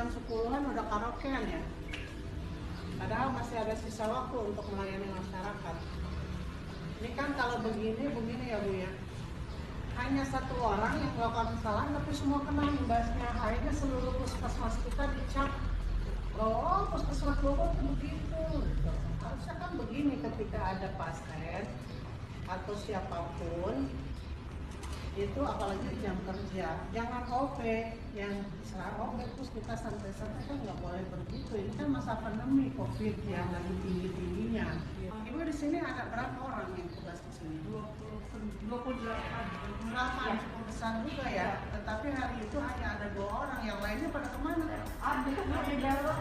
jam 10-an udah karaokean ya. Padahal masih ada sisa waktu untuk melayani masyarakat. Ini kan kalau begini ya Bu ya. Hanya satu orang yang melakukan kesalahan tapi semua kena imbasnya. Akhirnya seluruh puskesmas kita dicap. Oh, puskesmas Bogor itu begitu. Harusnya kan begini ketika ada pasien atau siapapun itu, apalagi jam kerja, jangan OP yang saat OP terus kita santai-santai, kan nggak boleh begitu. Ini kan masa pandemi COVID yang lagi tinggi-tingginya. Ibu di sini ada berapa orang yang tugas di sini? 28 cukup besar juga ya. Tetapi hari itu hanya ada 2 orang, yang lainnya pada kemana? Ada di dalam.